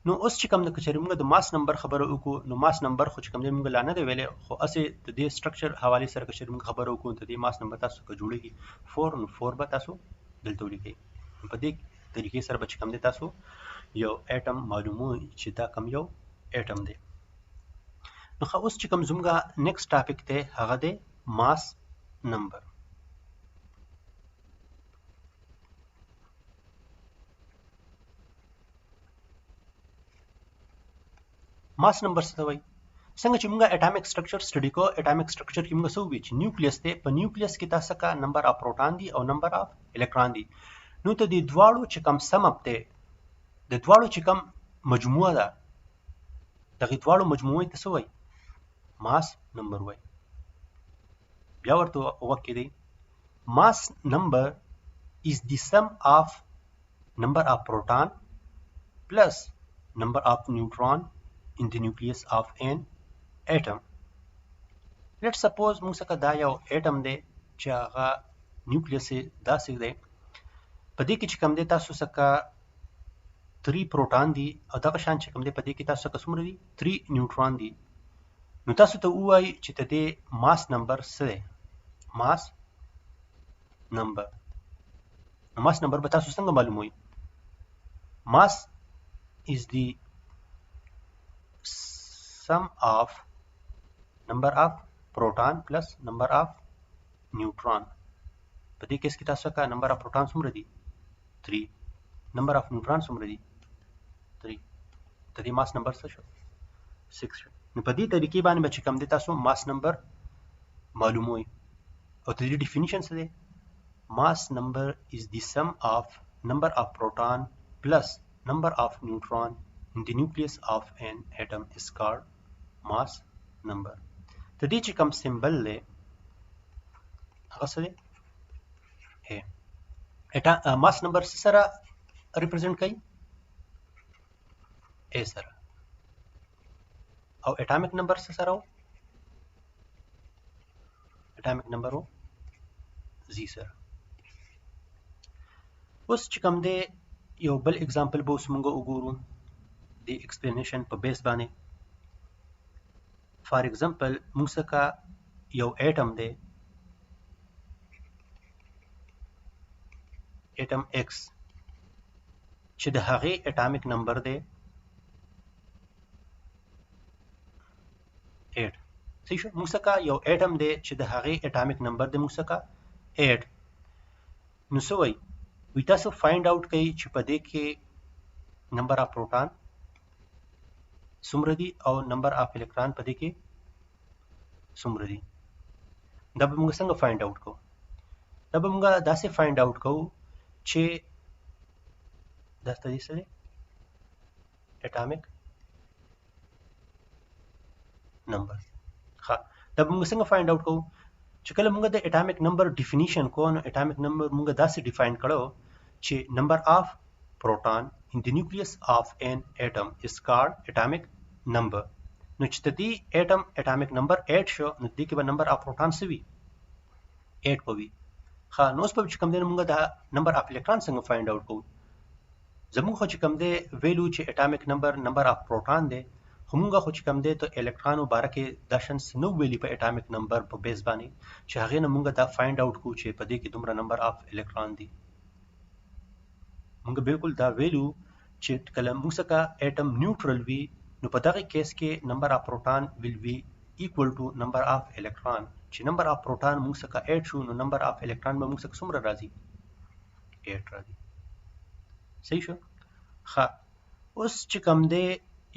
نو اوس چې کوم د کچري موږ د ماس نمبر خبره وکړو نو ماس نمبر خو چې کوم دی موږ لا نه دی ویلې خو اسې د دې سټرکچر حواله سره کچري موږ خبره وکړو ته دې ماس نمبر تاسو کې جوړیږي 4 نو 4 به تاسو دلته ولیکئ. په دې طریقې سره به چې کوم دی تاسو یو اټم معلوموي چې دا کوم یو اټم دی. نو خو اوس چې کوم زموږه نیکسټ ټاپک دی هغه دی ماس نمبر. ماس نمبر څه ته وایي؟ څنګه چې موږ اټامیک سټرکچر سټډي کوو، اټامیک سټرکچر کې موږ څه وویل چې نیوکلیس دی، په نیوکلیس کې تاسو کا نمبر اف پروټون دي او نمبر اف الکترون دي. نو ته د دواړو چې کوم سم اپ دی، د دواړو چې کوم مجموعه ده، دغه دواړو مجموعه ته څه وایي؟ ماس نمبر وایي. بیا ورته وکړئ دی ماس نمبر is the sum of number of proton plus number of neutron in the nucleus of an atom. Let's suppose موږ څخه دا یو اټم دی چې هغه نیوکلیس یې داسې دی، په دې کې چې کوم دی تاسو څخه 3 پروټون دي او دغه شان چې کوم دی په دې کې تاسو څخه څومره دي؟ 3 نیوټرون دي. نو تاسو ته ووایي چې د دې ماس نمبر څه دی؟ ماس نمبر. ماس نمبر به تاسو څنګه معلوموي؟ ماس is the sum of number of proton plus number of neutron. په دې کیس کې تاسو کا نمبر اف پروټون څومره دي؟ 3. نمبر اف نیوټرون څومره دي؟ 3. د دې ماس نمبر څه شو؟ 6 شو. نو په دې طریقې باندې چې کوم دي تاسو ماس نمبر معلوموي. او د دې ډیفینیشن څه دی؟ Mass number is the sum of number of proton plus number of neutron in the nucleus of an atom is called mass number. د دې چې کوم سمبل دی هغه څه دی؟ ماس نمبر سره ریپرزینټ کوي؟ A سره. او اټامیک نمبر سره و؟ اټامیک نمبر و Z سره. اوس چې کوم دی یو بل اگزامپل به اوس موږ وګورو د ایکسپلینیشن په بیس باندې. فار ایگزامپل موږ څخه یو اټم دی، اټم ایکس، چې د هغې اټامیک نمبر دی 8. صحیح شو؟ موږ څخه یو اټم دی چې د هغې اټامیک نمبر دی موږ څخه 8. نو څه وایي؟ وی تاسو فایند آوټ کوي چې په دې کې نمبر اف پروټون څومره دي او نمبر اف الکترون په دې کې څومره دي. دا به موږ څنګه فایند آوټ کوو؟ دا به موږ داسې فایند آوټ کوو چې دا څه دی؟ اټامیک نمبر. ښه، دا به موږ څنګه فایند آوټ کوو؟ چې کله موږ د اټامیک نمبر ډیفینیشن کوو، نو اټامیک نمبر موږ داسې ډیفاین کړو چې نمبر اف پروټون ان د نیوکلیس اف ان اټم از کالډ اټامیک نمبر. نو چې د دې اټم اټامیک نمبر 8 شو، نو دې کې به نمبر اف پروټون څه وي؟ 8 به وي. ښه، نو اوس به چې کوم دی موږ دا نمبر اف الکترون څنګه فایند آوټ کوو؟ زموږ خو چې کوم دی ویلو چې اټامیک نمبر اف پروټون دی، خو موږ خو چې کوم دی ته الکترونو باره کې دا شنس نو ویلي په اټامیک نمبر په بیس باندې چې هغې نه موږ دا فایند آوټ کوو چې په دې کې دومره نمبر اف الکترون دي. موږ بالکل دا ویلو چې کله موږ څخه اټم نیوټرل وي، نو په دغه کیس کې نمبر اف پروټون ویل بي ایکوال ټو نمبر اف الکترون. چې نمبر اف پروټون موږ څخه 8 شو، نو نمبر اف الکترون به موږ څخه څومره راځي؟ 8 راځي. صحیح شو؟ ښه، اوس چې کوم دی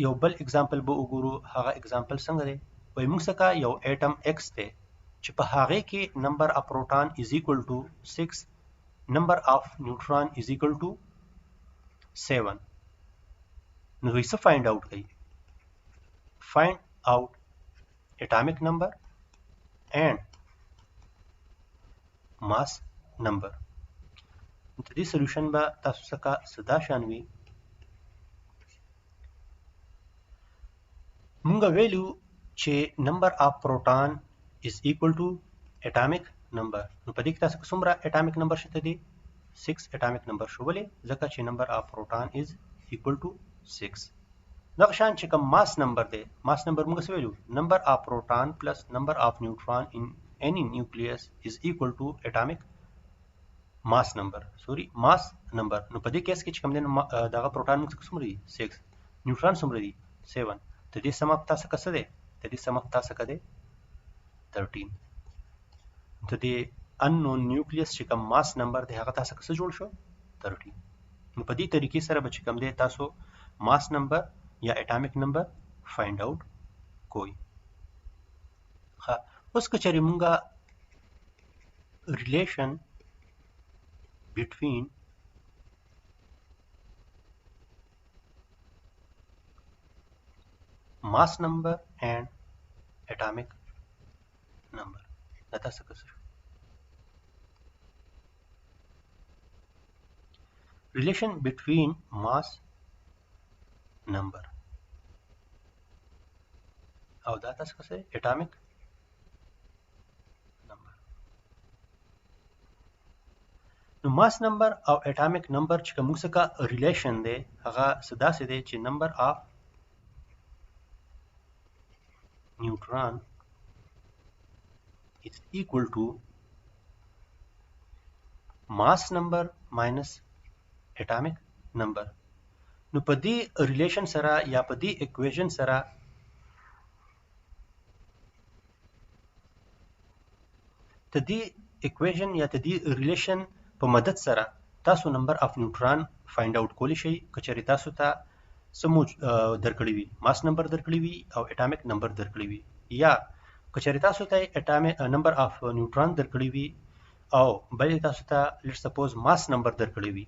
یو بل اگزامپل به وګورو. هغه اگزامپل څنګه دی؟ وایي موږ څخه یو اټم ایکس دی چې په هغې کې نمبر اف پروټون از ایکوال ټو 6، نمبر اف نیوټرون از ایکوال ټو 7. نو دوی څه فایند آوټ کوي؟ فایند آوټ اټامیک نمبر اینڈ ماس نمبر. د دې سولوشن به تاسو څخه سدا شان وي. موږ ویلو چې نمبر اف پروټون از ایکوال ټو اټامیک نمبر. نو په دې کې تاسو څومره اټامیک نمبر شته دی؟ 6 اټامیک نمبر شو. ولې؟ ځکه چې نمبر اف پروټون از ایکوال ټو 6. دغه شان چې کوم ماس نمبر دی، ماس نمبر موږ څه ویلو؟ نمبر اف پروټون پلس نمبر اف نیوټرون ان any nucleus is equal to atomic mass number نو په دې کیس کې چې کوم دی دغه پروټون موږ څومره دي 6 نیوټرون څومره دي 7 ته دې سم اپ تاسو څه دی ته دې سم اپ تاسو کده 13 ته دې unknown nucleus چې کوم ماس نمبر دی هغه تاسو څه جوړ شو 13 نو په دې طریقې سره به چې کوم دی تاسو ماس نمبر یا اټامیک نمبر فایند آوټ کوئ ها اوس که چېرې مونږه relation between mass number and atomic number دا څه کوي relation between mass number او دا څه کوي atomic نو ماس نمبر او اټامیک نمبر چې کوم څه کا ریلیشن دی هغه صدا سي دی چې نمبر اف نیوټرون is equal to mass number minus atomic number نو په دې ریلیشن سره یا په دې اکویشن سره ته دې اکویشن یا ته دې ریلیشن په مدد سره تاسو نمبر اف نیوټرون فایند آوټ کولی شئ کچېرې تاسو ته سمو درکړی وي ماس نمبر درکړی وي او اټامیک نمبر درکړی وي یا کچېرې تاسو ته اټامیک نمبر اف نیوټرون درکړی وي او بل تاسو ته لیټ سپوز ماس نمبر درکړی وي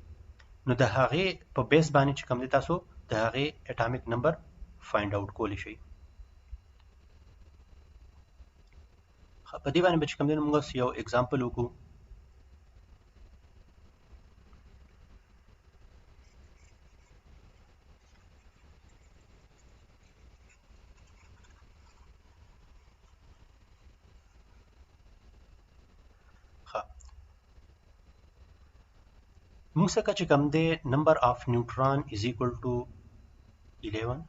نو د هغه په بیس باندې چې کوم دي تاسو د هغه اټامیک نمبر فایند آوټ کولی شئ په دې باندې چې کوم دي موږ یو اگزامپل وکړو موږ څخه چې کوم دی نمبر اف نیوټرون از ایکوال ټو 11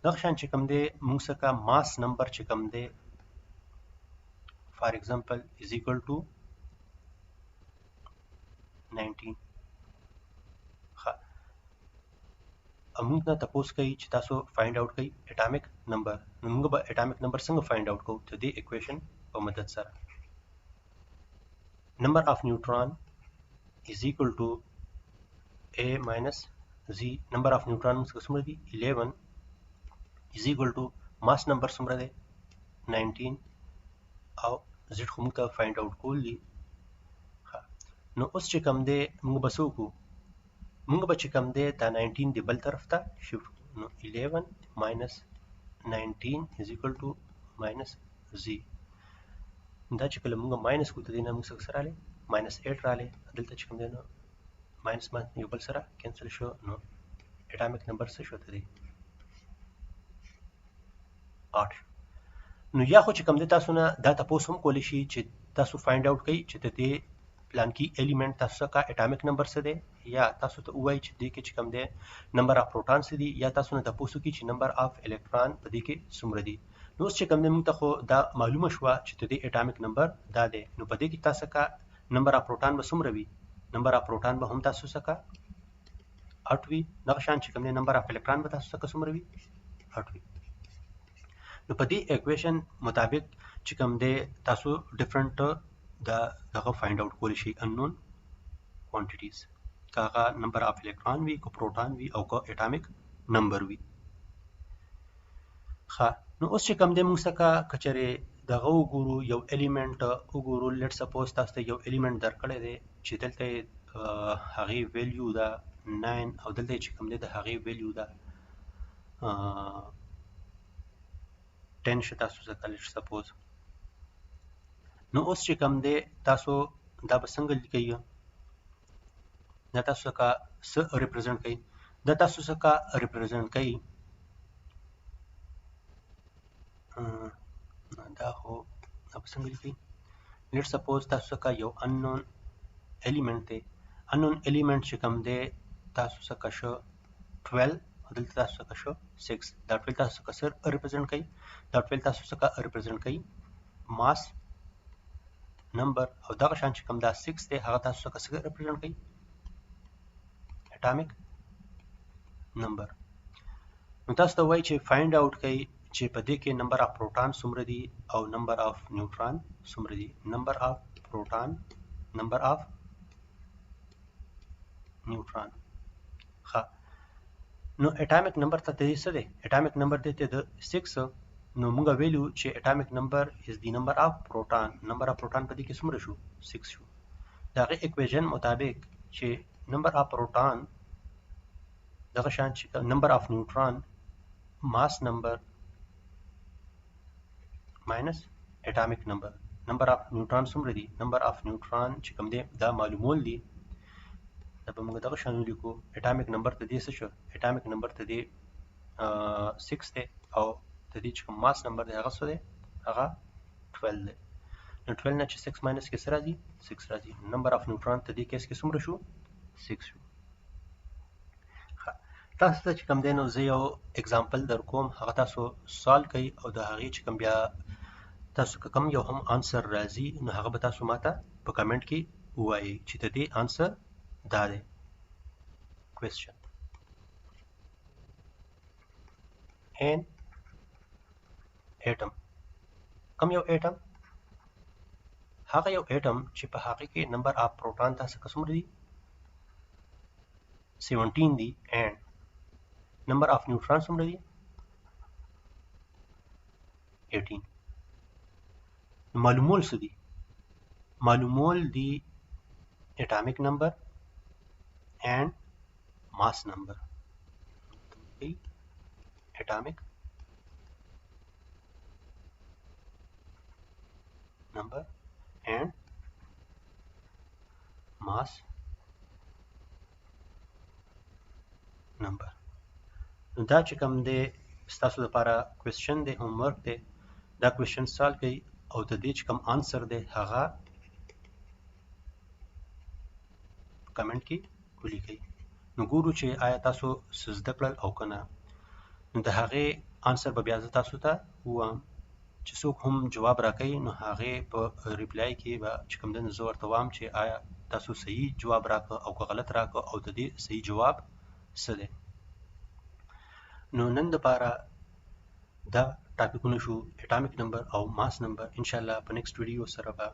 دغه شان چې کوم دی موږ څخه ماس نمبر چې کوم دی فار ایگزامپل از ایکوال ټو 19 ها موږ نه تاسو کوي چې تاسو فایند آوټ کړئ اټامیک نمبر نو موږ به اټامیک نمبر څنګه فایند آوټ کوو ته دې اکویشن په مدد سره نمبر اف نیوټرون is equal to A minus Z number of neutrons څومره دي 11 is equal to mass number څومره دی 19 او Z خو موږ ته فایند آوټ کول دي نو اوس چې کوم دی موږ به څه وکړو موږ به چې کوم دی دا 19 دی بل طرف ته شفت نو 11 minus 19 is equal to minus Z دا چې کله موږ ماینس کوو ته دې نه موږ څه رالی minus 8 رالی دلته چې کوم دی نو ماینس یو بل سره کینسل شو نو اټامیک نمبر څه شو ته دی 8 نو یا خو چې کوم دی تاسو نه دا تاسو هم کولی شي چې تاسو فایند آوټ کړئ چې ته دې پلان کې الیمنٹ تاسو کا اټامیک نمبر څه دی یا تاسو ته وایي چې دې کې چې کوم دی نمبر اف پروټون څه دی یا تاسو نه تاسو کې چې نمبر اف الکترون په دې کې څومره دی نو اوس چې کوم دی موږ ته خو دا معلومه شو چې ته دې اټامیک نمبر دا دی نو په دې کې تاسو کا نمبر اف پروټون به څومره وي نمبر اف پروټون به هم تاسو څخه 8 وي دغه شان چې کوم دی نمبر اف الکترون به تاسو څخه څومره وي 8 وي نو په دې اکویشن مطابق چې کوم دی تاسو ډیفرنٹ دغه فایند آوټ کولی شئ unknown quantities کاغه نمبر اف الکترون وي کو پروټون وي او کو اټامیک نمبر وي ښه نو اوس چې کوم دی موږ څخه کچره دغه وګورو یو الیمنٹ وګورو لیټ سپوز تاسو ته یو الیمنٹ درکړی دی چې دلته هغه ویلیو دا 9 او دلته چې کوم دی د هغه ویلیو دا 10 شته تاسو څخه لیټ سپوز نو اوس چې کوم دی تاسو دا به څنګه لیکئ دا تاسو څخه څه ریپرزینټ کوي دا تاسو څخه ریپرزینټ کوي دا خو دا به څنګه لیکئ لیټ سپوز تاسو څخه یو unknown element دی unknown element چې کوم دی تاسو څخه شو 12 دلته تاسو څخه شو 6 دا 12 تاسو څخه سر ریپرزینټ کوي دا 12 تاسو څخه ریپرزینټ کوي ماس نمبر او دغه شان چې کوم دا 6 دی هغه تاسو څنګه ریپرزینټ کوي اټامیک نمبر نو تاسو ته وایي چې فایند اوټ کوي چې په دې کې نمبر اف پروټون څومره دي او نمبر اف نیوټرون څومره دي نمبر اف پروټون نمبر اف نیوټرون ښه نو اټامیک نمبر ته دې څه دی اټامیک نمبر دې ته د 6 نو موږ ویلو چې اټامیک نمبر از دی نمبر اف پروټون نمبر اف پروټون په دې کې څومره شو 6 شو دغه اکویژن مطابق چې نمبر اف پروټون دغه شان چې نمبر اف نیوټرون mass number minus atomic number number of neutron څومره دي number of neutron چې کوم دی دا معلومول دي دا به موږ دغه شان ولیکو atomic number ته دې څه شو atomic number ته دې 6 دی او ته دې چې کوم mass number دی هغه څه دی هغه 12 دی نو 12 نه چې 6 ماینس کې څه راځي 6 راځي number of neutron ته دې کیس کې څومره شو 6 شو تاسو ته چې کوم دی نو زه یو اگزامپل در کوم هغه تاسو سالو کوي او د هغې چې کوم بیا تاسو که کوم یو هم آنسر راځي نو هغه به تاسو ماته په کمنټ کې ووایئ چې د دې آنسر دا دی کوېسچن ان ایټم کوم یو ایټم هغه یو ایټم چې په هغې کې نمبر اف پروټون تاسو که څومره دي 17 دي and number of neutrons څومره دي 18 معلومول څه دي معلومول دي atomic number and mass number atomic number and mass number نو دا چې کوم دی ستاسو لپاره کوېسچن دی هوم ورک دی دا کوېسچن سالو کوي او د دې چې کوم آنسر دی هغه کمنټ کې ولیکئ نو ګورو چې آیا تاسو څه زده کړل او که نه نو د هغې آنسر به بیا زه تاسو ته ووایم چې څوک هم جواب راکوي نو هغې په ریپلای کې به چې کوم دی نو زه ورته وایم چې آیا تاسو صحیح جواب راکړه او که غلط راکړه او د دې صحیح جواب څه دی نو نن دپاره دا ټاپکونه شو اټامیک نمبر او ماس نمبر انشاءالله په نیکسټ ویډیو سره به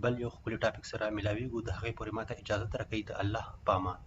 بل یو ښکلي ټاپک سره ملاویږو د هغې پورې ماته اجازت راکوي د الله په امان